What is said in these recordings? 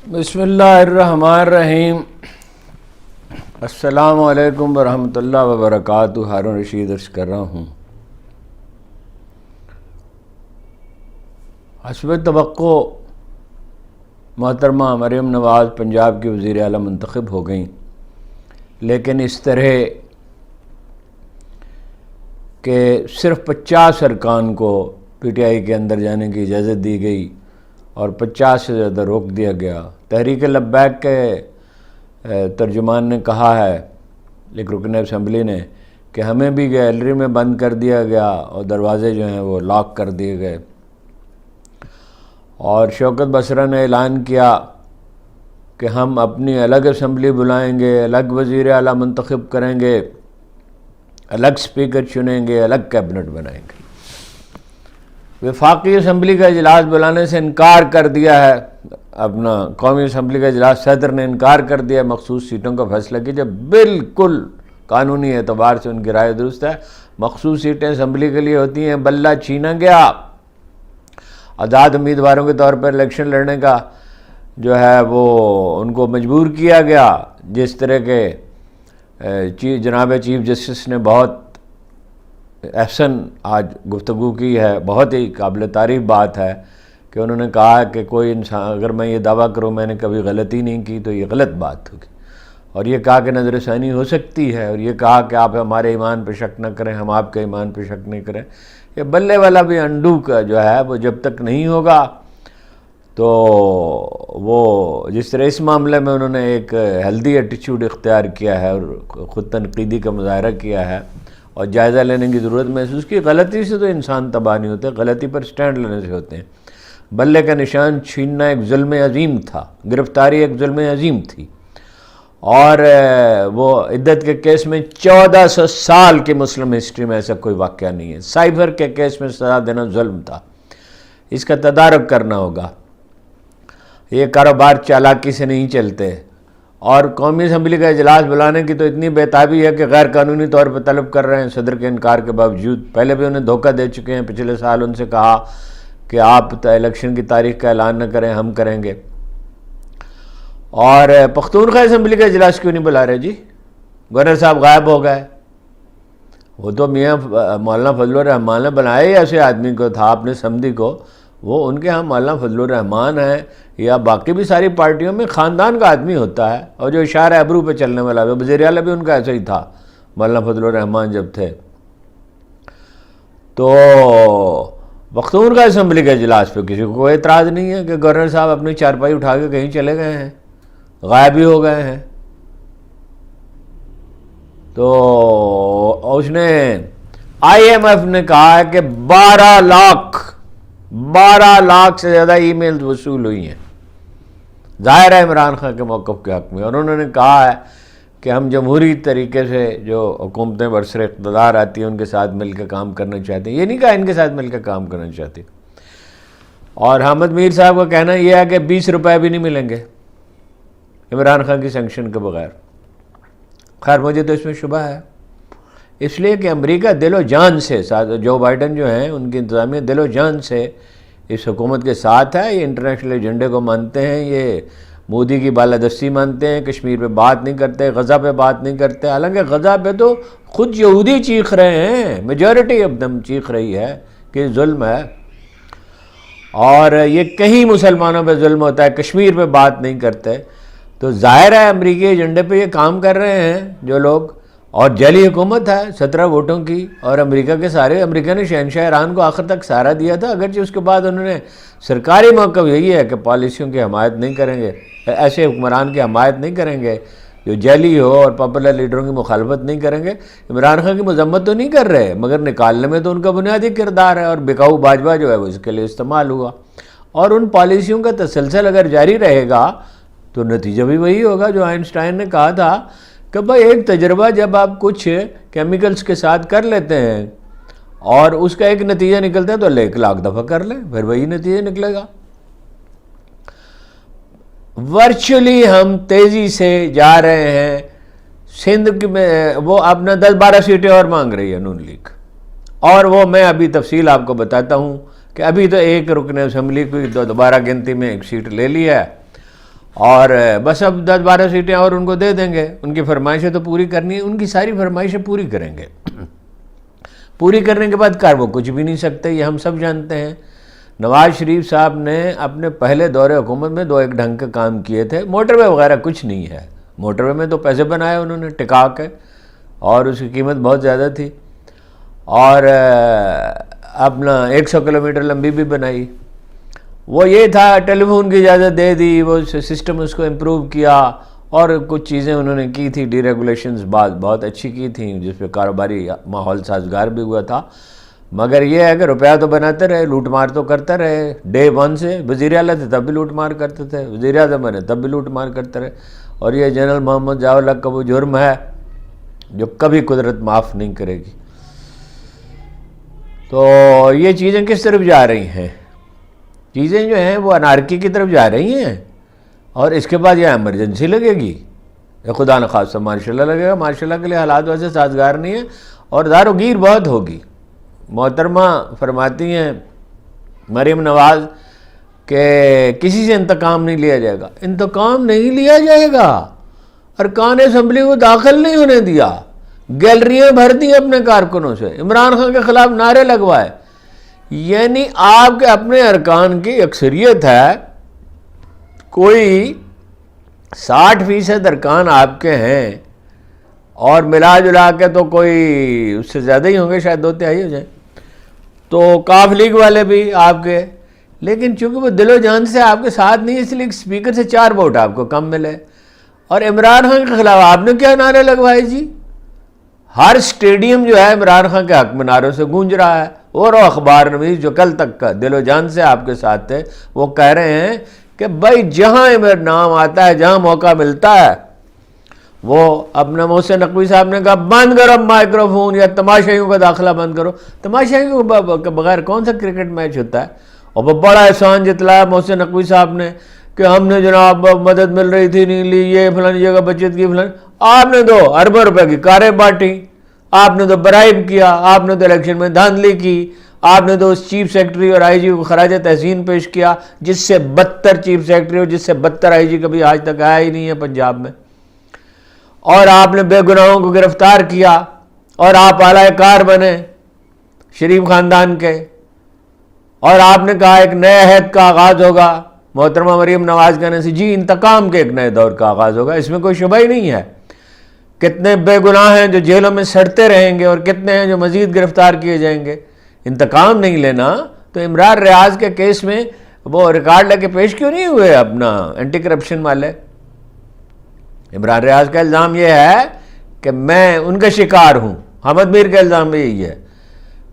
بسم اللہ الرحمن الرحیم۔ السلام علیکم ورحمۃ اللہ وبرکاتہ۔ ہارون رشید عرض کر رہا ہوں۔ حسب توقع محترمہ مریم نواز پنجاب کی وزیر اعلیٰ منتخب ہو گئیں، لیکن اس طرح کہ صرف 50 ارکان کو پی ٹی آئی کے اندر جانے کی اجازت دی گئی اور 50 سے زیادہ روک دیا گیا۔ تحریک لبیک کے ترجمان نے کہا ہے، ایک رکن اسمبلی نے، کہ ہمیں بھی گیلری میں بند کر دیا گیا اور دروازے جو ہیں وہ لاک کر دیے گئے۔ اور شوکت بصرہ نے اعلان کیا کہ ہم اپنی الگ اسمبلی بلائیں گے، الگ وزیر اعلیٰ منتخب کریں گے، الگ سپیکر چنیں گے، الگ کیبنٹ بنائیں گے۔ وفاقی اسمبلی کا اجلاس بلانے سے انکار کر دیا ہے، اپنا قومی اسمبلی کا اجلاس صدر نے انکار کر دیا مخصوص سیٹوں کا فیصلہ کیجیے۔ بالکل قانونی اعتبار سے ان کی رائے درست ہے۔ مخصوص سیٹیں اسمبلی کے لیے ہوتی ہیں۔ بلہ چھینا گیا، آزاد امیدواروں کے طور پر الیکشن لڑنے کا جو ہے وہ ان کو مجبور کیا گیا، جس طرح کے جناب چیف جسٹس نے بہت احسن آج گفتگو کی ہے۔ بہت ہی قابل تعریف بات ہے کہ انہوں نے کہا کہ کوئی انسان، اگر میں یہ دعویٰ کروں میں نے کبھی غلطی نہیں کی تو یہ غلط بات ہوگی، اور یہ کہا کہ نظر ثانی ہو سکتی ہے، اور یہ کہا کہ آپ ہمارے ایمان پہ شک نہ کریں، ہم آپ کے ایمان پہ شک نہیں کریں۔ یہ بلے والا بھی انڈو کا جو ہے وہ جب تک نہیں ہوگا تو وہ جس طرح اس معاملے میں انہوں نے ایک ہیلدی ایٹیچیوڈ اختیار کیا ہے اور خود تنقیدی کا مظاہرہ کیا ہے اور جائزہ لینے کی ضرورت محسوس کی۔ غلطی سے تو انسان تباہ نہیں ہوتے، غلطی پر سٹینڈ لینے سے ہوتے ہیں۔ بلے کا نشان چھیننا ایک ظلم عظیم تھا، گرفتاری ایک ظلم عظیم تھی، اور وہ عدت کے کیس میں 1400 سال کی مسلم ہسٹری میں ایسا کوئی واقعہ نہیں ہے۔ سائبر کے کیس میں سزا دینا ظلم تھا، اس کا تدارک کرنا ہوگا۔ یہ کاروبار چالاکی سے نہیں چلتے، اور قومی اسمبلی کا اجلاس بلانے کی تو اتنی بےتابی ہے کہ غیر قانونی طور پر طلب کر رہے ہیں صدر کے انکار کے باوجود۔ پہلے بھی انہیں دھوکہ دے چکے ہیں، پچھلے سال ان سے کہا کہ آپ الیکشن کی تاریخ کا اعلان نہ کریں، ہم کریں گے۔ اور پختونخوا اسمبلی کا اجلاس کیوں نہیں بلا رہے جی؟ گورنر صاحب غائب ہو گئے۔ وہ تو میاں مولانا فضل الرحمان نے بنایا ہی ایسے آدمی کو تھا، اپنے سمدھی کو، وہ ان کے ہاں مولانا فضل الرحمان ہیں یا باقی بھی ساری پارٹیوں میں خاندان کا آدمی ہوتا ہے، اور جو اشارہ ابرو پہ چلنے والا ہے، وزیر اعلیٰ بھی ان کا ایسا ہی تھا مولانا فضل الرحمان جب تھے۔ تو پختونخوا اسمبلی کے اجلاس پہ کسی کو کوئی اعتراض نہیں ہے کہ گورنر صاحب اپنی چارپائی اٹھا کے کہیں چلے گئے ہیں، غائب ہی ہو گئے ہیں۔ تو اس نے آئی ایم ایف نے کہا ہے کہ 12 لاکھ سے زیادہ ای میل وصول ہوئی ہیں، ظاہر ہے عمران خان کے موقف کے حق میں، اور انہوں نے کہا ہے کہ ہم جمہوری طریقے سے جو حکومتیں برسر اقتدار آتی ہیں ان کے ساتھ مل کے کام کرنا چاہتے ہیں۔ یہ نہیں کہا ان کے ساتھ مل کے کام کرنا چاہتے۔ اور حامد میر صاحب کا کہنا یہ ہے کہ 20 روپے بھی نہیں ملیں گے عمران خان کی سینکشن کے بغیر۔ خیر مجھے تو اس میں شبہ ہے، اس لیے کہ امریکہ دل و جان سے جو بائیڈن جو ہیں ان کی انتظامیہ دل و جان سے اس حکومت کے ساتھ ہے۔ یہ انٹرنیشنل ایجنڈے کو مانتے ہیں، یہ مودی کی بالادستی مانتے ہیں، کشمیر پہ بات نہیں کرتے، غزہ پہ بات نہیں کرتے۔ حالانکہ غزہ پہ تو خود یہودی چیخ رہے ہیں، میجورٹی آف دم چیخ رہی ہے کہ ظلم ہے، اور یہ کہیں مسلمانوں پہ ظلم ہوتا ہے، کشمیر پہ بات نہیں کرتے۔ تو ظاہر ہے امریکی ایجنڈے پہ یہ کام کر رہے ہیں جو لوگ، اور جعلی حکومت ہے 17 ووٹوں کی، اور امریکہ کے سارے، امریکہ نے شہنشاہ ایران کو آخر تک سہارا دیا تھا، اگرچہ اس کے بعد انہوں نے سرکاری موقف یہی ہے کہ پالیسیوں کی حمایت نہیں کریں گے، ایسے حکمران کی حمایت نہیں کریں گے جو جعلی ہو، اور پاپولر لیڈروں کی مخالفت نہیں کریں گے۔ عمران خان کی مذمت تو نہیں کر رہے، مگر نکالنے میں تو ان کا بنیادی کردار ہے، اور بکاؤ باجوہ جو ہے وہ اس کے لیے استعمال ہوا۔ اور ان پالیسیوں کا تسلسل اگر جاری رہے گا تو نتیجہ بھی وہی ہوگا جو آئنسٹائن نے کہا تھا کہ بھائی ایک تجربہ جب آپ کچھ کیمیکلز کے ساتھ کر لیتے ہیں اور اس کا ایک نتیجہ نکلتا ہے تو 1 لاکھ دفعہ کر لیں، پھر وہی نتیجہ نکلے گا۔ ورچولی ہم تیزی سے جا رہے ہیں سندھ میں، وہ اپنا 10-12 سیٹیں اور مانگ رہی ہے نون لیگ، اور وہ میں ابھی تفصیل آپ کو بتاتا ہوں کہ ابھی تو ایک رکن اسمبلی کو دوبارہ گنتی میں 1 سیٹ لے لی ہے، اور بس اب 10-12 سیٹیں اور ان کو دے دیں گے. ان کی فرمائشیں تو پوری کرنی ہیں, ان کی ساری فرمائشیں پوری کریں گے. پوری کرنے کے بعد کار وہ کچھ بھی نہیں سکتے, یہ ہم سب جانتے ہیں. نواز شریف صاحب نے اپنے پہلے دور حکومت میں 2-1 ڈھنگ کے کام کیے تھے. موٹر وے وغیرہ کچھ نہیں ہے. موٹر وے میں تو پیسے بنائے انہوں نے ٹکا کے, اور اس کی قیمت بہت زیادہ تھی, اور اپنا 100 کلومیٹر لمبی بھی بنائی. وہ یہ تھا ٹیلی فون کی اجازت دے دی, وہ سسٹم اس کو امپروو کیا, اور کچھ چیزیں انہوں نے کی تھی, ڈی ریگولیشنز بعد بہت اچھی کی تھیں, جس پہ کاروباری ماحول سازگار بھی ہوا تھا. مگر یہ ہے کہ روپیہ تو بناتے رہے, لوٹ مار تو کرتے رہے. ڈے 1 سے وزیر اعلیٰ تھے تب بھی لوٹ مار کرتے تھے, وزیر اعظم بنے تب بھی لوٹ مار کرتے رہے. اور یہ جنرل محمد ضیاء الحق کا وہ جرم ہے جو کبھی قدرت معاف نہیں کرے گی. تو یہ چیزیں کس طرف جا رہی ہیں؟ چیزیں جو ہیں وہ انارکی کی طرف جا رہی ہیں, اور اس کے بعد یہ ایمرجنسی لگے گی, خدا نخواستہ مارشاء اللہ لگے گا. مارشاء اللہ کے لیے حالات ویسے سازگار نہیں ہیں, اور دار و گیر بہت ہوگی. محترمہ فرماتی ہیں مریم نواز کہ کسی سے انتقام نہیں لیا جائے گا. انتقام نہیں لیا جائے گا. ارکان اسمبلی کو داخل نہیں ہونے دیا, گیلریاں بھر دی اپنے کارکنوں سے, عمران خان کے خلاف نعرے لگوائے. یعنی آپ کے اپنے ارکان کی اکثریت ہے, کوئی 60% ارکان آپ کے ہیں, اور ملا جلا کے تو کوئی اس سے زیادہ ہی ہوں گے, شاید 2/3 ہو جائیں. تو کاف لیگ والے بھی آپ کے, لیکن چونکہ وہ دل و جان سے آپ کے ساتھ نہیں, اس لیے اسپیکر سے 4 ووٹ آپ کو کم ملے. اور عمران خان کے خلاف آپ نے کیا نعرے لگوائے جی؟ ہر سٹیڈیم جو ہے عمران خان کے حق میں نعروں سے گونج رہا ہے. اور اخبار نویس جو کل تک کا دل و جان سے آپ کے ساتھ تھے, وہ کہہ رہے ہیں کہ بھائی جہاں نام آتا ہے, جہاں موقع ملتا ہے, وہ اپنے محسن نقوی صاحب نے کہا بند کرو مائکرو فون, یا تماشائیوں کا داخلہ بند کرو. تماشائیوں کے بغیر کون سا کرکٹ میچ ہوتا ہے؟ اور وہ بڑا احسان جتلایا محسن نقوی صاحب نے کہ ہم نے جناب مدد مل رہی تھی نہیں لی, یہ فلانی جگہ بچت کی فلان. آپ نے تو اربوں روپے کی کاریں بانٹی, آپ نے تو برائب کیا, آپ نے تو الیکشن میں دھاندلی کی, آپ نے تو اس چیف سیکرٹری اور آئی جی کو خراج تحسین پیش کیا, جس سے بدتر چیف سیکرٹری اور جس سے بدتر آئی جی کبھی آج تک آیا ہی نہیں ہے پنجاب میں. اور آپ نے بے گناہوں کو گرفتار کیا, اور آپ اعلی کار بنے شریف خاندان کے, اور آپ نے کہا ایک نئے عہد کا آغاز ہوگا. محترمہ مریم نواز کہنے سے جی انتقام کے ایک نئے دور کا آغاز ہوگا, اس میں کوئی شبہ ہی نہیں ہے. کتنے بے گناہ ہیں جو جیلوں میں سڑتے رہیں گے, اور کتنے ہیں جو مزید گرفتار کیے جائیں گے. انتقام نہیں لینا تو عمران ریاض کے کیس میں وہ ریکارڈ لے کے پیش کیوں نہیں ہوئے اپنا اینٹی کرپشن والے؟ عمران ریاض کا الزام یہ ہے کہ میں ان کا شکار ہوں. حامد میر کا الزام بھی یہی ہے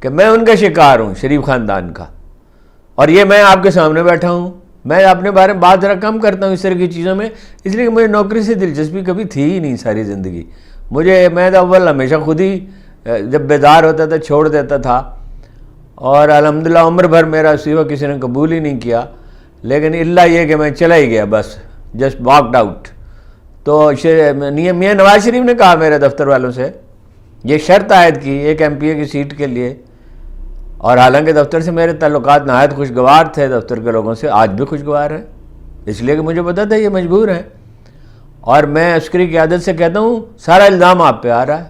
کہ میں ان کا شکار ہوں, شریف خاندان کا, اور یہ میں آپ کے سامنے بیٹھا ہوں. میں اپنے بارے میں بات ذرا کم کرتا ہوں اس طرح کی چیزوں میں, اس لیے کہ مجھے نوکری سے دلچسپی کبھی تھی ہی نہیں ساری زندگی. میں تو اول ہمیشہ خود ہی جب بیدار ہوتا تھا چھوڑ دیتا تھا, اور الحمدللہ عمر بھر میرا سیوا کسی نے قبول ہی نہیں کیا. لیکن اللہ یہ کہ میں چلا ہی گیا, بس جسٹ واکڈ آؤٹ. تو میاں نواز شریف نے کہا میرے دفتر والوں سے, یہ شرط عائد کی ایک ایم پی اے کی سیٹ کے لیے, اور حالانکہ دفتر سے میرے تعلقات نہایت خوشگوار تھے, دفتر کے لوگوں سے آج بھی خوشگوار ہیں, اس لیے کہ مجھے پتا تھا یہ مجبور ہیں. اور میں عسکری قیادت سے کہتا ہوں سارا الزام آپ پہ آ رہا ہے,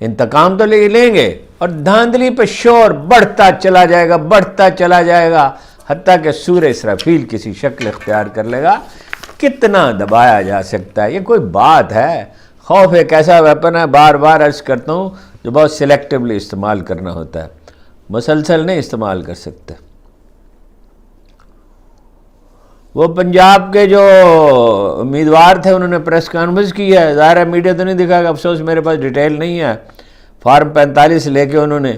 انتقام تو لیں گے, اور دھاندلی پہ شور بڑھتا چلا جائے گا, بڑھتا چلا جائے گا, حتیٰ کہ سورہ اسرافیل کسی شکل اختیار کر لے گا. کتنا دبایا جا سکتا ہے؟ یہ کوئی بات ہے؟ خوف ایک ایسا ویپن ہے, بار بار عرض کرتا ہوں, جو بہت سلیکٹیولی استعمال کرنا ہوتا ہے, مسلسل نہیں استعمال کر سکتے. وہ پنجاب کے جو امیدوار تھے انہوں نے پریس کانفرنس کی ہے, ظاہر ہے میڈیا تو نہیں دکھا گا, افسوس میرے پاس ڈیٹیل نہیں ہے. فارم 45 لے کے انہوں نے,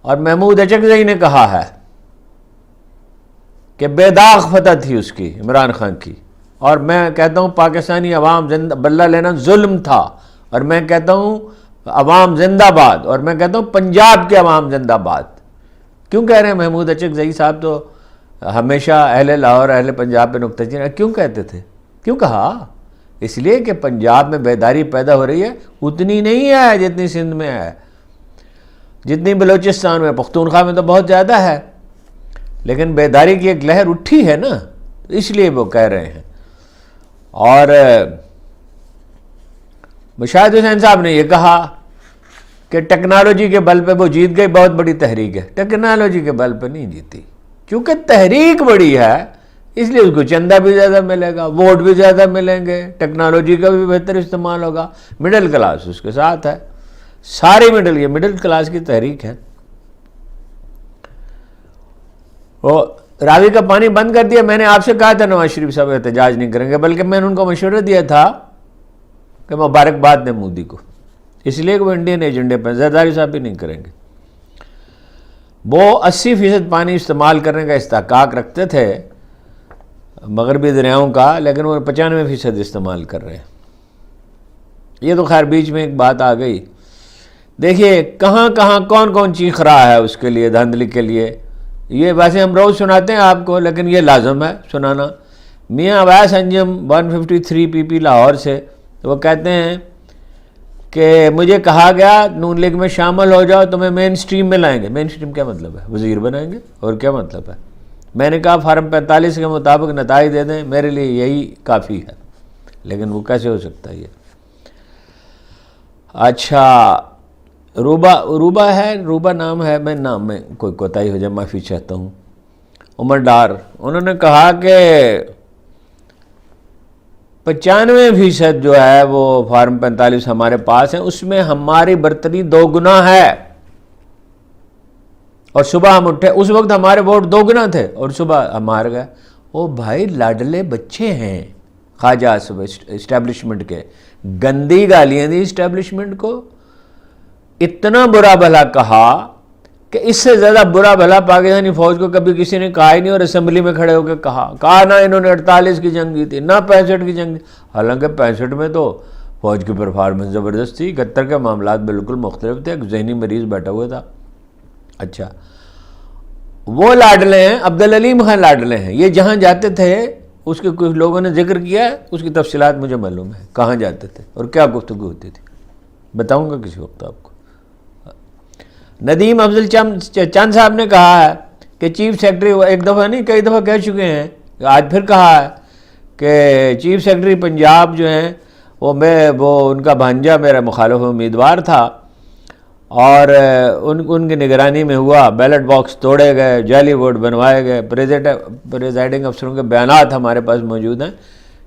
اور محمود اچکزئی نے کہا ہے کہ بے داغ فتح تھی اس کی, عمران خان کی. اور میں کہتا ہوں پاکستانی عوام زندہ بدلہ لینا ظلم تھا, اور میں کہتا ہوں عوام زندہ باد, اور میں کہتا ہوں پنجاب کے عوام زندہ باد. کیوں کہہ رہے ہیں محمود اچکزئی صاحب تو ہمیشہ اہل لاہور اہل پنجاب پہ نکتہ چین کیوں کہتے تھے؟ کیوں کہا؟ اس لیے کہ پنجاب میں بیداری پیدا ہو رہی ہے, اتنی نہیں ہے جتنی سندھ میں ہے, جتنی بلوچستان میں, پختونخوا میں تو بہت زیادہ ہے, لیکن بیداری کی ایک لہر اٹھی ہے نا, اس لیے وہ کہہ رہے ہیں. اور مشاہد حسین صاحب نے یہ کہا کہ ٹیکنالوجی کے بل پہ وہ جیت گئی، بہت بڑی تحریک ہے۔ ٹیکنالوجی کے بل پہ نہیں جیتی، چونکہ تحریک بڑی ہے اس لیے اس کو چندہ بھی زیادہ ملے گا، ووٹ بھی زیادہ ملیں گے، ٹیکنالوجی کا بھی بہتر استعمال ہوگا، مڈل کلاس اس کے ساتھ ہے، ساری مڈل کلاس کی تحریک ہے۔ وہ راوی کا پانی بند کر دیا۔ میں نے آپ سے کہا تھا نواز شریف صاحب احتجاج نہیں کریں گے، بلکہ میں نے ان کو مشورہ دیا تھا کہ مبارکباد دیں مودی کو، اس لیے کہ وہ انڈین ایجنڈے پہ، زرداری صاحب بھی نہیں کریں گے۔ وہ 80% پانی استعمال کرنے کا استحقاق رکھتے تھے مغربی دریاؤں کا، لیکن وہ 95% استعمال کر رہے ہیں۔ یہ تو خیر بیچ میں ایک بات آ گئی۔ دیکھیے کہاں کہاں کون کون چیخ رہا ہے اس کے لیے، دھاندلی کے لیے۔ یہ ویسے ہم روز سناتے ہیں آپ کو، لیکن یہ لازم ہے سنانا۔ میاں عباس انجم 153 پی پی لاہور سے، وہ کہتے ہیں کہ مجھے کہا گیا نون لیگ میں شامل ہو جاؤ، تمہیں مین سٹریم میں لائیں گے۔ مین سٹریم کیا مطلب ہے؟ وزیر بنائیں گے، اور کیا مطلب ہے؟ میں نے کہا فارم 45 کے مطابق نتائج دے دیں، میرے لیے یہی کافی ہے۔ لیکن وہ کیسے ہو سکتا ہے یہ؟ اچھا روبا ہے، روبا نام ہے، میں نام میں کوئی کوتاہی ہو جائے معافی چاہتا ہوں۔ عمر ڈار، انہوں نے کہا کہ 95% جو ہے وہ فارم 45 ہمارے پاس ہیں، اس میں ہماری برتری 2 گنا ہے، اور صبح ہم اٹھے اس وقت ہمارے ووٹ 2 گنا تھے اور صبح ہم ہار گئے۔ او بھائی لاڈلے بچے ہیں خواجہ اسٹیبلشمنٹ کے، گندی گالیاں دی اسٹیبلشمنٹ کو، اتنا برا بھلا کہا کہ اس سے زیادہ برا بھلا پاکستانی فوج کو کبھی کسی نے کہا ہی نہیں، اور اسمبلی میں کھڑے ہو کے کہا نہ انہوں نے 48 کی جنگ جیتی، نہ 65 کی جنگ، حالانکہ 65 میں تو فوج کی پرفارمنس زبردست تھی، 71 کے معاملات بالکل مختلف تھے، ایک ذہنی مریض بیٹھا ہوا تھا۔ اچھا وہ لاڈلے ہیں، عبدالعلیم خان لاڈلے ہیں، یہ جہاں جاتے تھے اس کے کچھ لوگوں نے ذکر کیا ہے، اس کی تفصیلات مجھے معلوم ہے، کہاں جاتے تھے اور کیا گفتگو ہوتی تھی، بتاؤں گا کسی وقت آپ کو۔ ندیم افضل چند صاحب نے کہا ہے کہ چیف سیکرٹری، ایک دفعہ نہیں کئی دفعہ کہہ چکے ہیں، آج پھر کہا ہے کہ چیف سیکرٹری پنجاب جو ہیں وہ ان کا بھانجا میرا مخالف امیدوار تھا، اور ان کی نگرانی میں ہوا، بیلٹ باکس توڑے گئے، جعلی ووٹ بنوائے گئے، پریزائڈنگ افسروں کے بیانات ہمارے پاس موجود ہیں،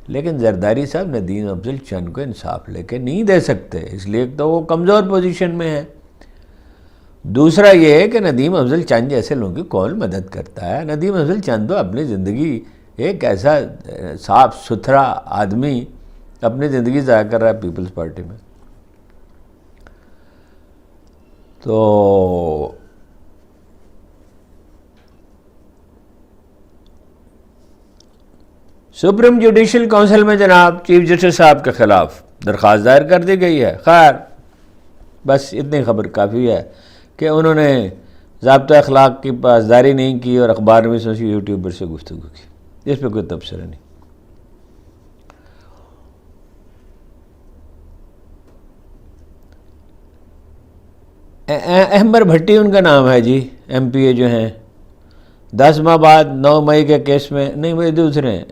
لیکن زرداری صاحب ندیم افضل چند کو انصاف لے کے نہیں دے سکتے، اس لیے تو وہ کمزور پوزیشن میں ہے۔ دوسرا یہ ہے کہ ندیم افضل چند جیسے لوگوں کی کون مدد کرتا ہے؟ ندیم افضل چند تو اپنی زندگی، ایک ایسا صاف ستھرا آدمی اپنی زندگی ضائع کر رہا ہے پیپلز پارٹی میں۔ تو سپریم جوڈیشل کونسل میں جناب چیف جسٹس صاحب کے خلاف درخواست دائر کر دی گئی ہے۔ خیر بس اتنی خبر کافی ہے کہ انہوں نے ضابطہ اخلاق کی پاسداری نہیں کی اور اخبار نویسوں سے یوٹیوبر سے گفتگو کی، اس پہ کوئی تبصرہ نہیں۔ احمد بھٹی ان کا نام ہے جی، ایم پی اے جو ہیں، 10 ماہ بعد 9 مئی کے کیس میں، نہیں وہ دوسرے ہیں،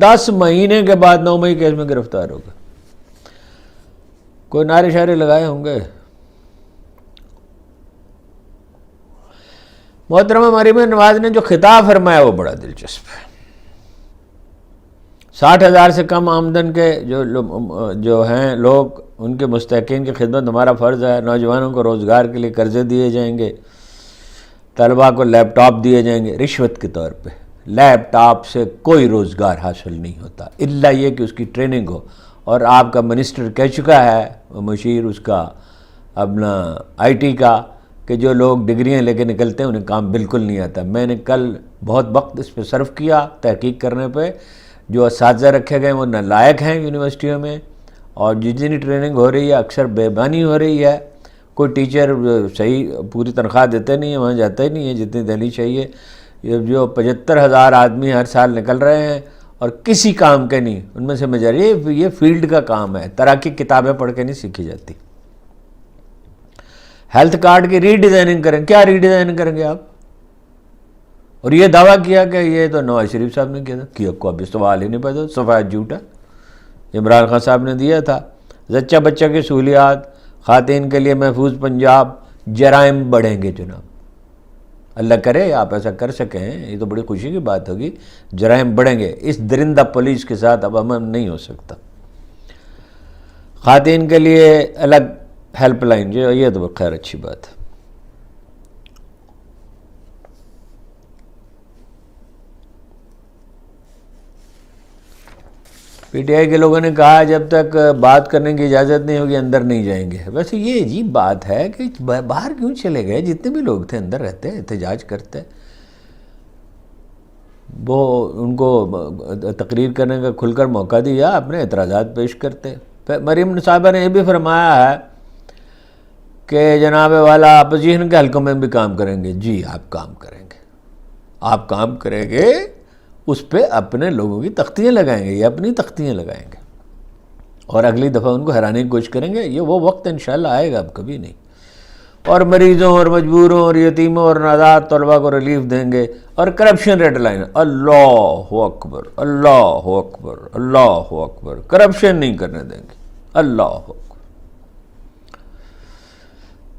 10 مہینے کے بعد 9 مئی کیس میں گرفتار ہو گئے۔ کوئی نعرے شعرے لگائے ہوں گے۔ محترمہ مریم نواز نے جو خطاب فرمایا وہ بڑا دلچسپ ہے۔ 60,000 سے کم آمدن کے جو ہیں لوگ، ان کے مستحقین کی خدمت ہمارا فرض ہے۔ نوجوانوں کو روزگار کے لیے قرضے دیے جائیں گے، طلباء کو لیپ ٹاپ دیے جائیں گے رشوت کے طور پہ۔ لیپ ٹاپ سے کوئی روزگار حاصل نہیں ہوتا الا یہ کہ اس کی ٹریننگ ہو، اور آپ کا منسٹر کہہ چکا ہے، مشیر اس کا اپنا آئی ٹی کا، کہ جو لوگ ڈگریاں لے کے نکلتے ہیں انہیں کام بالکل نہیں آتا۔ میں نے کل بہت وقت اس پہ صرف کیا تحقیق کرنے پہ، جو اساتذہ رکھے گئے وہ نالائق ہیں یونیورسٹیوں میں، اور جتنی ٹریننگ ہو رہی ہے اکثر بےبانی ہو رہی ہے۔ کوئی ٹیچر صحیح پوری تنخواہ دیتے نہیں ہیں، وہاں جاتا ہی نہیں ہے جتنی دینی چاہیے۔ جو 75,000 آدمی ہر سال نکل رہے ہیں اور کسی کام کے نہیں، ان میں سے میجارٹی یہ فیلڈ کا کام ہے، طرح کی کتابیں پڑھ کے نہیں سیکھی جاتی۔ ہیلتھ کارڈ کی ری ڈیزائننگ کریں، کیا ری ڈیزائن کریں گے آپ؟ اور یہ دعویٰ کیا کہ یہ تو نواز شریف صاحب نے کیا تھا، کہ اب اب سوال ہی نہیں پیدا، صفحہ جھوٹ ہے۔ عمران خان صاحب نے دیا تھا، زچہ بچہ کی سہولیات، خواتین کے لیے محفوظ پنجاب، جرائم بڑھیں گے جناب، اللہ کرے آپ ایسا کر سکیں، یہ تو بڑی خوشی کی بات ہوگی، جرائم بڑھیں گے، اس درندہ پولیس کے ساتھ اب امن نہیں ہو سکتا۔ خواتین کے لیے الگ ہیلپ لائن، یہ تو خیر اچھی بات ہے۔ پی ٹی آئی کے لوگوں نے کہا جب تک بات کرنے کی اجازت نہیں ہوگی اندر نہیں جائیں گے۔ ویسے یہ عجیب بات ہے کہ باہر کیوں چلے گئے؟ جتنے بھی لوگ تھے اندر رہتے احتجاج کرتے، وہ ان کو تقریر کرنے کا کھل کر موقع دیا، اپنے اعتراضات پیش کرتے۔ مریم صاحبہ نے یہ بھی فرمایا ہے کہ جناب والا اپوزیشن کے حلقوں میں بھی کام کریں گے۔ جی آپ کام کریں گے، آپ کام کریں گے، اس پہ اپنے لوگوں کی تختیاں لگائیں گے، یہ اپنی تختیاں لگائیں گے اور اگلی دفعہ ان کو ہرانے کی کوشش کریں گے۔ یہ وہ وقت انشاءاللہ آئے گا، اب کبھی نہیں۔ اور مریضوں اور مجبوروں اور یتیموں اور نادار طلباء کو ریلیف دیں گے، اور کرپشن ریڈ لائن، اللہ اکبر اللہ اکبر اللہ اکبر، کرپشن نہیں کرنے دیں گے، اللہ اکبر۔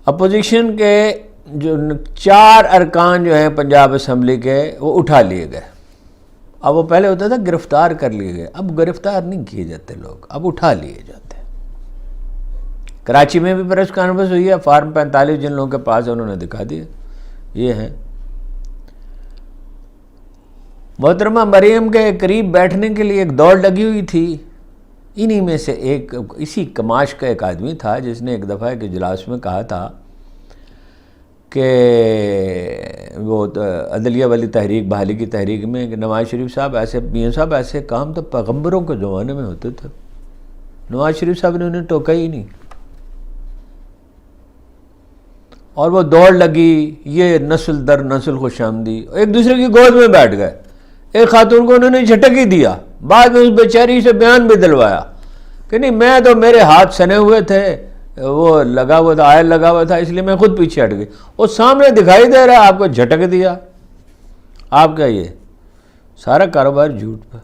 اپوزیشن کے جو 4 ارکان جو ہیں پنجاب اسمبلی کے، وہ اٹھا لیے گئے۔ اب وہ پہلے ہوتا تھا گرفتار کر لیے گئے، اب گرفتار نہیں کیے جاتے لوگ، اب اٹھا لیے جاتے ہیں۔ کراچی میں بھی پریس کانفرنس ہوئی ہے، فارم 45 جن لوگوں کے پاس ہے انہوں نے دکھا دیا، یہ ہیں۔ محترمہ مریم کے قریب بیٹھنے کے لیے ایک دوڑ لگی ہوئی تھی، انہی میں سے ایک اسی کماش کا ایک آدمی تھا جس نے ایک دفعہ ایک اجلاس میں کہا تھا کہ وہ عدلیہ والی تحریک، بحالی کی تحریک میں، کہ نواز شریف صاحب ایسے، میاں صاحب ایسے کام تو پیغمبروں کے زمانے میں ہوتے تھے، نواز شریف صاحب نے انہیں ٹوکا ہی نہیں۔ اور وہ دوڑ لگی، یہ نسل در نسل خوش آمدی، ایک دوسرے کی گود میں بیٹھ گئے۔ ایک خاتون کو انہوں نے جھٹک ہی دیا، بعد میں اس بیچاری سے بیان بھی دلوایا کہ نہیں میں تو، میرے ہاتھ سنے ہوئے تھے، وہ لگا ہوا تھا، آئل لگا ہوا تھا، اس لیے میں خود پیچھے ہٹ گئی، وہ سامنے دکھائی دے رہا ہے، آپ کو جھٹک دیا۔ آپ کا یہ سارا کاروبار جھوٹ پہ۔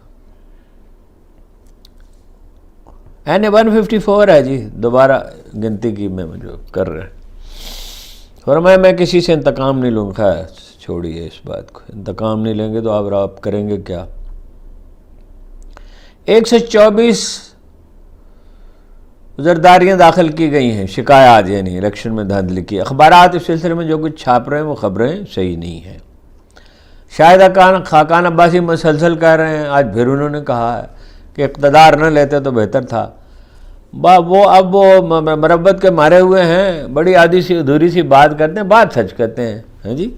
N154 ہے جی، دوبارہ گنتی کی میں جو کر رہے ہیں۔ فرمایا میں کسی سے انتقام نہیں لوں گا، چھوڑیے اس بات کو، انتقام نہیں لیں گے تو آپ کریں گے کیا؟ 124 زرداریاں داخل کی گئی ہیں، شکایات، یعنی الیکشن میں دھاندلی کی۔ اخبارات اس سلسلے میں جو کچھ چھاپ رہے ہیں وہ خبریں صحیح نہیں ہیں۔ شاہدہ خاقان عباسی مسلسل کہہ رہے ہیں، آج پھر انہوں نے کہا ہے کہ اقتدار نہ لیتے تو بہتر تھا۔ اب وہ مربت کے مارے ہوئے ہیں، بڑی آدھی سی ادھوری سی بات کرتے ہیں، بات سچ کرتے ہیں، ہاں جی۔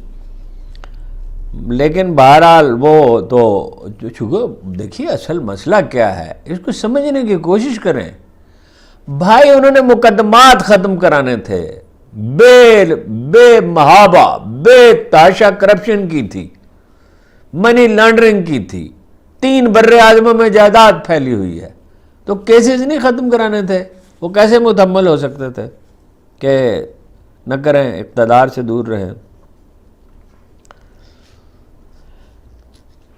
لیکن بہرحال وہ تو چونکہ دیکھیے اصل مسئلہ کیا ہے، اس کو سمجھنے کی کوشش کریں۔ بھائی انہوں نے مقدمات ختم کرانے تھے، بے محابہ، بے تحاشا کرپشن کی تھی، منی لانڈرنگ کی تھی، 3 بر اعظموں میں جائیداد پھیلی ہوئی ہے، تو کیسز نہیں ختم کرانے تھے؟ وہ کیسے متحمل ہو سکتے تھے کہ نہ کریں، اقتدار سے دور رہیں؟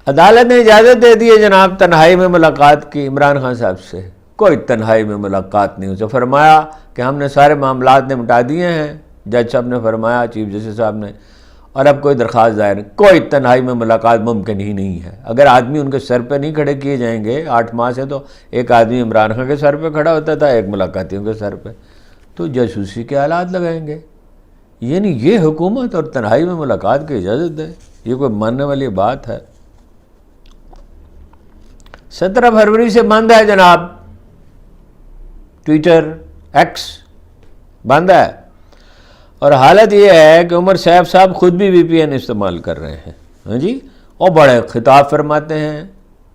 عدالت نے اجازت دے دی ہے جناب تنہائی میں ملاقات کی عمران خان صاحب سے۔ کوئی تنہائی میں ملاقات نہیں ہوئی۔ فرمایا کہ ہم نے سارے معاملات نے مٹا دیے ہیں، جج صاحب نے فرمایا، چیف جسٹس صاحب نے، اور اب کوئی درخواست دائر نہیں، کوئی تنہائی میں ملاقات ممکن ہی نہیں ہے۔ اگر آدمی ان کے سر پہ نہیں کھڑے کیے جائیں گے 8 ماہ سے، تو ایک آدمی عمران خان کے سر پہ کھڑا ہوتا تھا، ایک ملاقاتیوں کے سر پہ، تو جاسوسی کے آلات لگائیں گے۔ یعنی یہ حکومت اور تنہائی میں ملاقات کی اجازت دے، یہ کوئی ماننے والی بات ہے؟ 17 فروری سے بند ہے جناب ٹویٹر، ایکس بند ہے، اور حالت یہ ہے کہ عمر سیف صاحب خود بھی وی پی این استعمال کر رہے ہیں، ہاں جی، اور بڑے خطاب فرماتے ہیں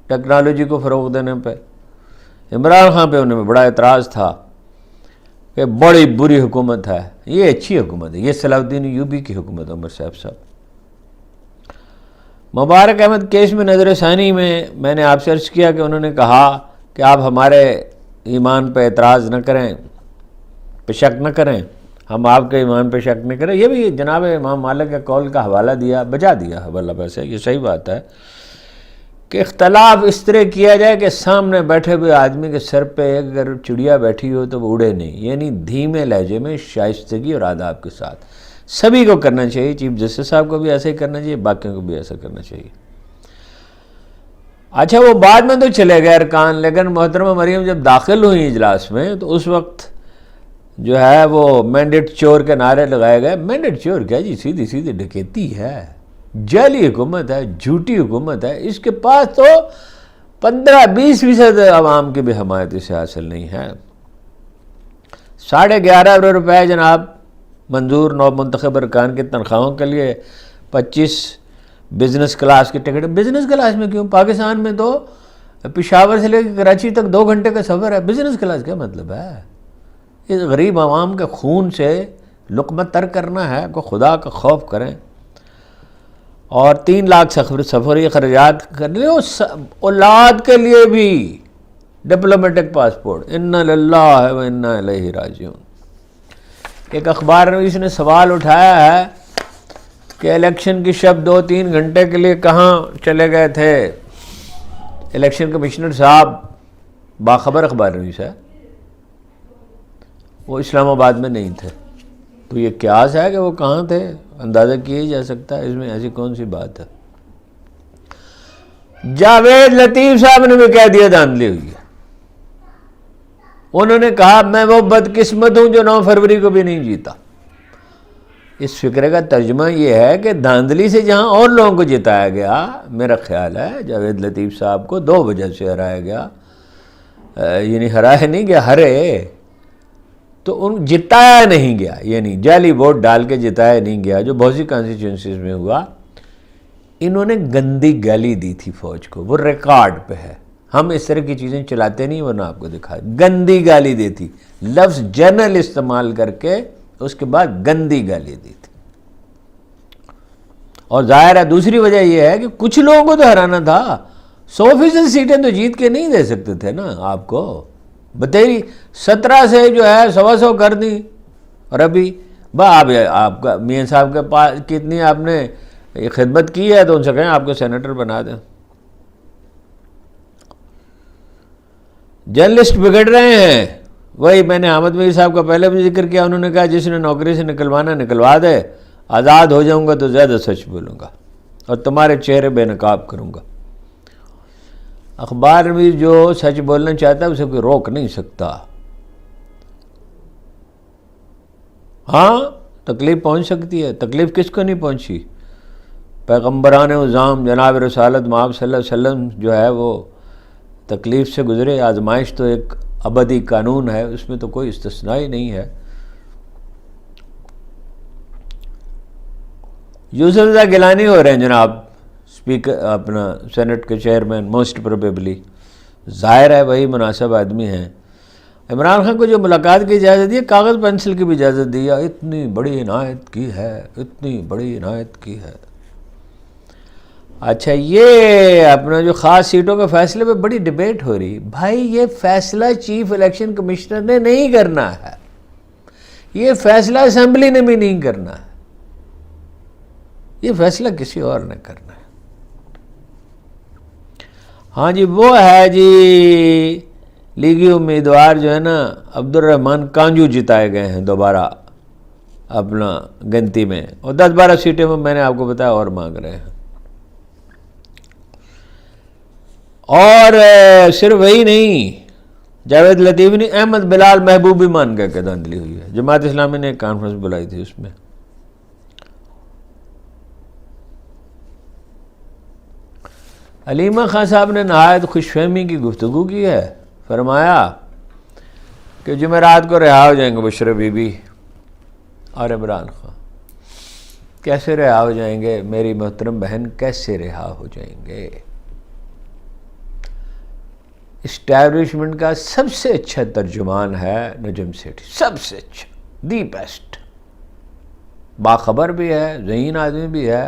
ٹیکنالوجی کو فروغ دینے پہ۔ عمران خان پہ انہیں بڑا اعتراض تھا کہ بڑی بری حکومت ہے، یہ اچھی حکومت ہے، یہ صلاح الدین ایوبی کی حکومت ہے عمر سیف صاحب۔ مبارک احمد کیس میں نظر ثانی میں نے آپ سے عرض کیا کہ انہوں نے کہا کہ آپ ہمارے ایمان پہ اعتراض نہ کریں، پہ شک نہ کریں، ہم آپ کے ایمان پہ شک نہیں کریں۔ یہ بھی جناب امام مالک کے قول کا حوالہ دیا، بجا دیا حوالہ، ویسے یہ صحیح بات ہے کہ اختلاف اس طرح کیا جائے کہ سامنے بیٹھے ہوئے آدمی کے سر پہ اگر چڑیا بیٹھی ہو تو وہ اڑے نہیں، یعنی دھیمے لہجے میں شائستگی اور آداب کے ساتھ سبھی کو کرنا چاہیے۔ چیف جسٹس صاحب کو بھی ایسا ہی کرنا چاہیے، باقیوں کو بھی ایسا کرنا چاہیے۔ اچھا وہ بعد میں تو چلے گئے ارکان، لیکن محترمہ مریم جب داخل ہوئی اجلاس میں تو اس وقت جو ہے وہ مینڈیٹ چور کے نعرے لگائے گئے۔ مینڈیٹ چور کیا جی، سیدھی سیدھی ڈکیتی ہے، جعلی حکومت ہے، جھوٹی حکومت ہے۔ اس کے پاس تو 15-20% عوام کی بھی حمایت اسے حاصل نہیں ہے۔ 11.5 ارب روپے جناب منظور نو منتخب ارکان کی تنخواہوں کے لیے، 25 بزنس کلاس کی ٹکٹ۔ بزنس کلاس میں کیوں؟ پاکستان میں تو پشاور سے لے کے کراچی تک 2 گھنٹے کا سفر ہے، بزنس کلاس کیا مطلب ہے؟ اس غریب عوام کے خون سے لقمہ تر کرنا ہے، کو خدا کا خوف کریں۔ اور 3 لاکھ سفری اخراجات کر لیں، اولاد کے لیے بھی ڈپلومیٹک پاسپورٹ۔ انا للہ و انا الیہ راجعون۔ ایک اخبار میں اس نے سوال اٹھایا ہے کہ الیکشن کی شب 2-3 گھنٹے کے لیے کہاں چلے گئے تھے الیکشن کمشنر صاحب؟ باخبر اخبار نویس ہے، وہ اسلام آباد میں نہیں تھے۔ تو یہ قیاس ہے کہ وہ کہاں تھے؟ اندازہ کیا ہی جا سکتا ہے، اس میں ایسی کون سی بات ہے؟ جاوید لطیف صاحب نے بھی کہہ دیا دھاندلی ہوئی ہے۔ انہوں نے کہا میں وہ بدقسمت ہوں جو 9 فروری کو بھی نہیں جیتا۔ اس فکرے کا ترجمہ یہ ہے کہ دھاندلی سے جہاں اور لوگوں کو جتایا گیا، میرا خیال ہے جاوید لطیف صاحب کو 2 وجہ سے ہرایا گیا، یعنی ہرایا نہیں گیا، ہرے تو ان جتایا نہیں گیا، یعنی جعلی ووٹ ڈال کے جتایا نہیں گیا، جو بہت سی کانسٹیچوئنسیز میں ہوا۔ انہوں نے گندی گالی دی تھی فوج کو، وہ ریکارڈ پہ ہے، ہم اس طرح کی چیزیں چلاتے نہیں، ورنہ آپ کو دکھا گندی گالی دی تھی، لفظ جنرل استعمال کر کے اس کے بعد گندی گالی دی تھی۔ اور ظاہر ہے دوسری وجہ یہ ہے کہ کچھ لوگوں کو تو ہرانا تھا، 100% سیٹیں تو جیت کے نہیں دے سکتے تھے نا آپ کو، بتیری 17 سے جو ہے 100 کر دی۔ اور ابھی آپ کا میاں صاحب کے پاس کتنی آپ نے خدمت کی ہے تو ان سے کہیں آپ کو سینیٹر بنا دیں۔ جرنلسٹ بگڑ رہے ہیں، وہی میں نے احمد میر صاحب کا پہلے بھی ذکر کیا، انہوں نے کہا جس نے نوکری سے نکلوانا نکلوا دے، آزاد ہو جاؤں گا تو زیادہ سچ بولوں گا اور تمہارے چہرے بے نقاب کروں گا۔ اخبار میں جو سچ بولنا چاہتا ہے اسے کوئی روک نہیں سکتا۔ ہاں تکلیف پہنچ سکتی ہے، تکلیف کس کو نہیں پہنچی؟ پیغمبران اعظام جناب رسالت مآب صلی اللہ علیہ وسلم جو ہے وہ تکلیف سے گزرے۔ آزمائش تو ایک ابدی قانون ہے، اس میں تو کوئی استثناء ہی نہیں ہے۔ یوسف رضا گیلانی ہو رہے ہیں جناب اسپیکر، اپنا سینٹ کے چیئرمین، موسٹ پروبیبلی، ظاہر ہے وہی مناسب آدمی ہیں۔ عمران خان کو جو ملاقات کی اجازت دی ہے، کاغذ پینسل کی بھی اجازت دی ہے، اتنی بڑی عنایت کی ہے، اتنی بڑی عنایت کی ہے۔ اچھا یہ اپنا جو خاص سیٹوں کے فیصلے پہ بڑی ڈیبیٹ ہو رہی، بھائی یہ فیصلہ چیف الیکشن کمشنر نے نہیں کرنا ہے، یہ فیصلہ اسمبلی نے بھی نہیں کرنا ہے، یہ فیصلہ کسی اور نے کرنا ہے۔ ہاں جی وہ ہے جی لیگی امیدوار جو ہے نا عبد الرحمن کانجو جتائے گئے ہیں دوبارہ اپنا گنتی میں، اور 10-12 سیٹیں میں نے آپ کو بتایا اور مانگ رہے ہیں۔ اور صرف وہی نہیں، جاوید لطیف نے احمد بلال محبوب بھی مان گئے کہ دھاندلی ہوئی ہے۔ جماعت اسلامی نے ایک کانفرنس بلائی تھی، اس میں حلیمہ خان صاحب نے نہایت خوش فہمی کی گفتگو کی ہے۔ فرمایا کہ جمعرات کو رہا ہو جائیں گے بشرا بی بی اور عمران خان۔ کیسے رہا ہو جائیں گے میری محترم بہن، کیسے رہا ہو جائیں گے؟ اسٹیبلشمنٹ کا سب سے اچھا ترجمان ہے نجم سیٹھی، سب سے اچھا، دی بیسٹ، باخبر بھی ہے، ذہین آدمی بھی ہے،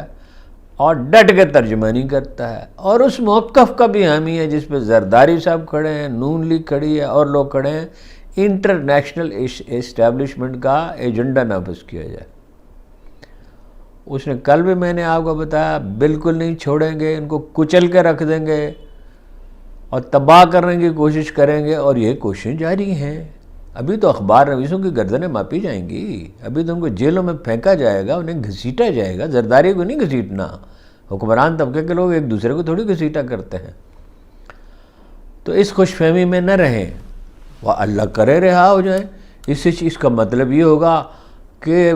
اور ڈٹ کے ترجمانی کرتا ہے، اور اس موقف کا بھی حامی ہے جس پہ زرداری صاحب کھڑے ہیں، نون لیگ کھڑی ہے اور لوگ کھڑے ہیں، انٹرنیشنل اسٹیبلشمنٹ کا ایجنڈا نافذ کیا جائے۔ اس نے کل بھی میں نے آپ کو بتایا بالکل نہیں چھوڑیں گے، ان کو کچل کے رکھ دیں گے اور تباہ کرنے کی کوشش کریں گے، اور یہ کوششیں جاری ہیں۔ ابھی تو اخبار نویسوں کی گردنیں ماپی جائیں گی، ابھی تو ان کو جیلوں میں پھینکا جائے گا، انہیں گھسیٹا جائے گا۔ زرداری کو نہیں گھسیٹنا، حکمران طبقے کے لوگ ایک دوسرے کو تھوڑی گھسیٹا کرتے ہیں۔ تو اس خوش فہمی میں نہ رہیں، وہ اللہ کرے رہا ہو جائیں۔ اس چیز کا مطلب یہ ہوگا کہ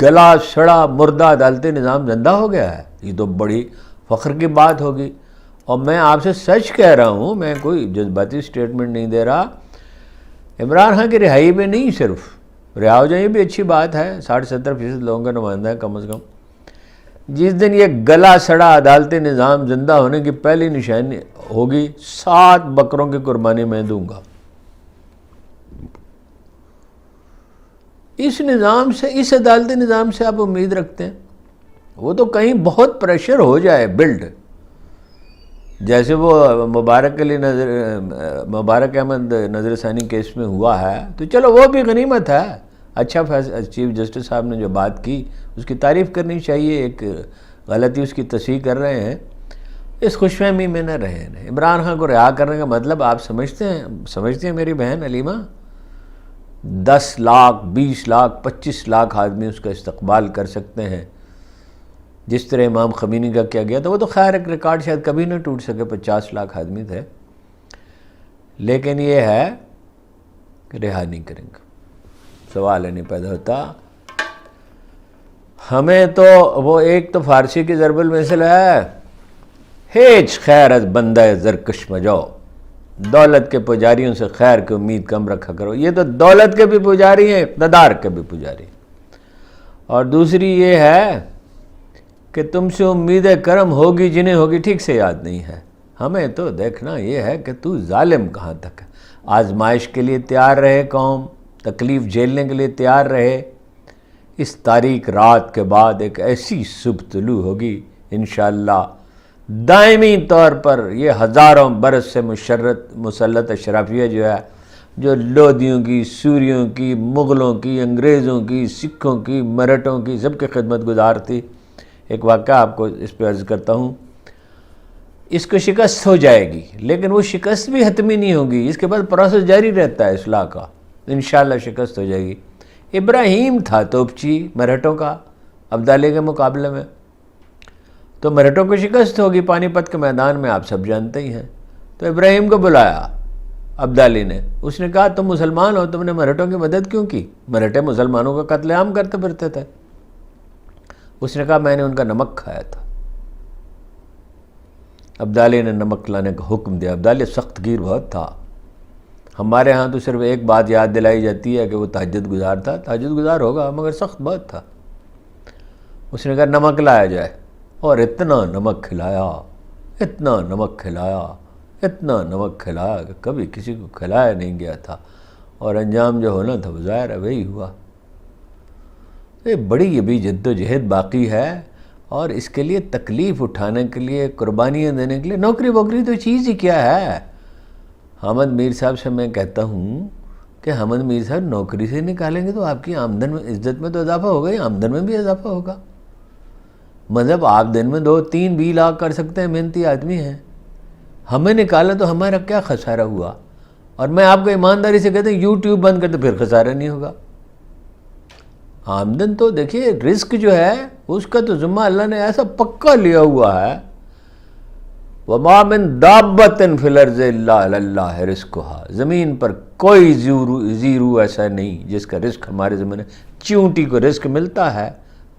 گلا سڑا مردہ عدالتی نظام زندہ ہو گیا ہے، یہ تو بڑی فخر کی بات ہوگی۔ اور میں آپ سے سچ کہہ رہا ہوں، میں کوئی جذباتی سٹیٹمنٹ نہیں دے رہا۔ عمران خان کی رہائی پہ نہیں، صرف رہا ہو جائیں یہ بھی اچھی بات ہے، 60-70% لوگوں کا نمائندہ ہے کم از کم۔ جس دن یہ گلا سڑا عدالتی نظام زندہ ہونے کی پہلی نشانی ہوگی، 7 بکروں کی قربانی میں دوں گا۔ اس نظام سے، اس عدالتی نظام سے آپ امید رکھتے ہیں؟ وہ تو کہیں بہت پریشر ہو جائے بلڈ، جیسے وہ مبارک احمد نظر ثانی کیس میں ہوا ہے، تو چلو وہ بھی غنیمت ہے۔ اچھا چیف جسٹس صاحب نے جو بات کی اس کی تعریف کرنی چاہیے، ایک غلطی اس کی تصحیح کر رہے ہیں۔ اس خوش فہمی میں نہ رہیں۔ عمران خان کو رہا کرنے کا مطلب آپ سمجھتے ہیں میری بہن علیمہ؟ 10 لاکھ 20 لاکھ 25 لاکھ آدمی اس کا استقبال کر سکتے ہیں، جس طرح امام خمینی کا کیا گیا تھا۔ وہ تو خیر ایک ریکارڈ شاید کبھی نہ ٹوٹ سکے، 50 لاکھ آدمی تھے، لیکن یہ ہے کہ رہا نہیں کریں گے، سوال ہی نہیں پیدا ہوتا۔ ہمیں تو وہ ایک تو فارسی کی ضرب المثل ہے، ہیچ خیر از بندہ زرکش مجو، دولت کے پجاریوں سے خیر کی امید کم رکھا کرو۔ یہ تو دولت کے بھی پجاری ہیں، اقتدار کے بھی پجاری۔ اور دوسری یہ ہے کہ تم سے امید کرم ہوگی جنہیں ہوگی ٹھیک سے یاد نہیں ہے۔ ہمیں تو دیکھنا یہ ہے کہ تو ظالم کہاں تک ہے۔ آزمائش کے لیے تیار رہے قوم، تکلیف جھیلنے کے لیے تیار رہے۔ اس تاریک رات کے بعد ایک ایسی صبح طلوع ہوگی انشاءاللہ، دائمی طور پر یہ ہزاروں برس سے مسلط اشرافیہ جو ہے، جو لودھیوں کی، سوریوں کی، مغلوں کی، انگریزوں کی، سکھوں کی، مرہٹوں کی، سب کی خدمت گزار تھی۔ ایک واقعہ آپ کو اس پہ عرض کرتا ہوں، اس کو شکست ہو جائے گی، لیکن وہ شکست بھی حتمی نہیں ہوگی، اس کے بعد پروسیس جاری رہتا ہے اصلاح کا۔ انشاءاللہ شکست ہو جائے گی۔ ابراہیم تھا توپچی مرہٹوں کا عبدالی کے مقابلے میں، تو مرہٹوں کو شکست ہوگی پانی پت کے میدان میں، آپ سب جانتے ہی ہیں۔ تو ابراہیم کو بلایا عبدالی نے، اس نے کہا تم مسلمان ہو، تم نے مرہٹوں کی مدد کیوں کی؟ مرہٹے مسلمانوں کا قتل عام کرتے پھرتے تھے۔ اس نے کہا میں نے ان کا نمک کھایا تھا۔ عبدالی نے نمک لانے کا حکم دیا۔ عبدالی سخت گیر بہت تھا، ہمارے ہاں تو صرف ایک بات یاد دلائی جاتی ہے کہ وہ تہجد گزار تھا، تہجد گزار ہوگا مگر سخت بہت تھا۔ اس نے کہا نمک لایا جائے، اور اتنا نمک کھلایا، اتنا نمک کھلایا، اتنا نمک کھلایا کہ کبھی کسی کو کھلایا نہیں گیا تھا، اور انجام جو ہونا تھا وہ ظاہر ہے وہی ہوا۔ یہ بڑی یہ بھی جد و جہد باقی ہے، اور اس کے لیے تکلیف اٹھانے کے لیے، قربانیاں دینے کے لیے نوکری ووکری تو چیز ہی کیا ہے۔ حامد میر صاحب سے میں کہتا ہوں کہ حامد میر صاحب نوکری سے نکالیں گے تو آپ کی آمدن میں، عزت میں تو اضافہ ہوگا ہی، آمدن میں بھی اضافہ ہوگا۔ مطلب آپ دن میں 2-3-20 لاکھ کر سکتے ہیں، محنتی آدمی ہیں، ہمیں نکالا تو ہمارا کیا خسارہ ہوا؟ اور میں آپ کو ایمانداری سے کہتا ہوں یوٹیوب بند کر تو پھر خسارہ نہیں ہوگا۔ آمدن تو دیکھیے، رزق جو ہے اس کا تو ذمہ اللہ نے ایسا پکا لیا ہوا ہے، وَمَا مِن دَابَّةٍ فِي الْأَرْضِ إِلَّا عَلَى اللَّهِ رِزْقُهَا، زمین پر کوئی زیرو ایسا نہیں جس کا رزق ہمارے ذمہ ہے۔ چیونٹی کو رزق ملتا ہے،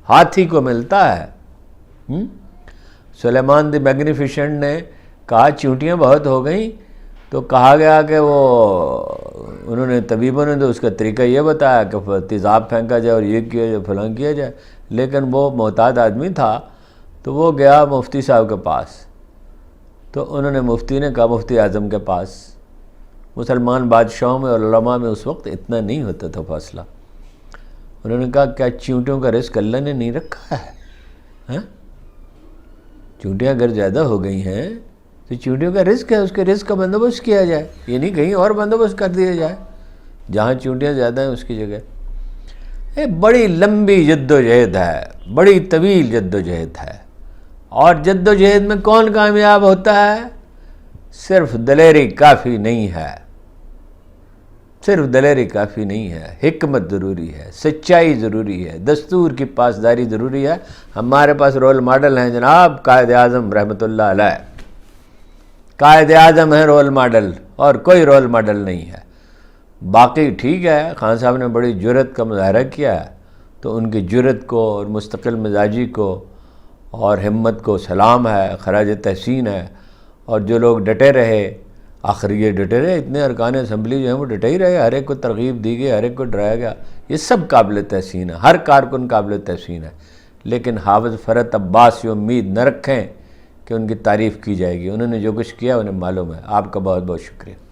ہاتھی کو ملتا ہے۔ سلیمان دی میگنیفیشنٹ نے کہا چیونٹیاں بہت ہو گئیں، تو کہا گیا کہ وہ انہوں نے طبیبوں نے تو اس کا طریقہ یہ بتایا کہ تیزاب پھینکا جائے اور یہ کیا جائے فلاں کیا جائے، لیکن وہ محتاط آدمی تھا تو وہ گیا مفتی صاحب کے پاس، تو انہوں نے مفتی نے کہا مفتی اعظم کے پاس، مسلمان بادشاہوں میں اور علماء میں اس وقت اتنا نہیں ہوتا تھا فاصلہ، انہوں نے کہا کیا چیونٹیوں کا رزق اللہ نے نہیں رکھا ہے؟ چیونٹیاں اگر زیادہ ہو گئی ہیں تو چیونٹیوں کا رزق ہے، اس کے رزق کا بندوبست کیا جائے، یہ نہیں کہیں اور بندوبست کر دیا جائے جہاں چیونٹیاں زیادہ ہیں اس کی جگہ۔ یہ بڑی لمبی جد و جہد ہے، بڑی طویل جد و جہد ہے، اور جد و جہد میں کون کامیاب ہوتا ہے؟ صرف دلیری کافی نہیں ہے، صرف دلیری کافی نہیں ہے، حکمت ضروری ہے، سچائی ضروری ہے، دستور کی پاسداری ضروری ہے۔ ہمارے پاس رول ماڈل ہیں جناب، قائد اعظم رحمۃ اللہ علیہ، قائد اعظم ہے رول ماڈل، اور کوئی رول ماڈل نہیں ہے۔ باقی ٹھیک ہے، خان صاحب نے بڑی جرأت کا مظاہرہ کیا ہے، تو ان کی جرأت کو اور مستقل مزاجی کو اور ہمت کو سلام ہے، خراج تحسین ہے۔ اور جو لوگ ڈٹے رہے، آخر یہ ڈٹے رہے، اتنے ارکان اسمبلی جو ہیں وہ ڈٹے ہی رہے، ہر ایک کو ترغیب دی گئی، ہر ایک کو ڈرایا گیا، یہ سب قابل تحسین ہے، ہر کارکن قابل تحسین ہے۔ لیکن حافظ فرحت عباس یہ امید نہ رکھیں کہ ان کی تعریف کی جائے گی، انہوں نے جو کچھ کیا انہیں معلوم ہے۔ آپ کا بہت بہت شکریہ۔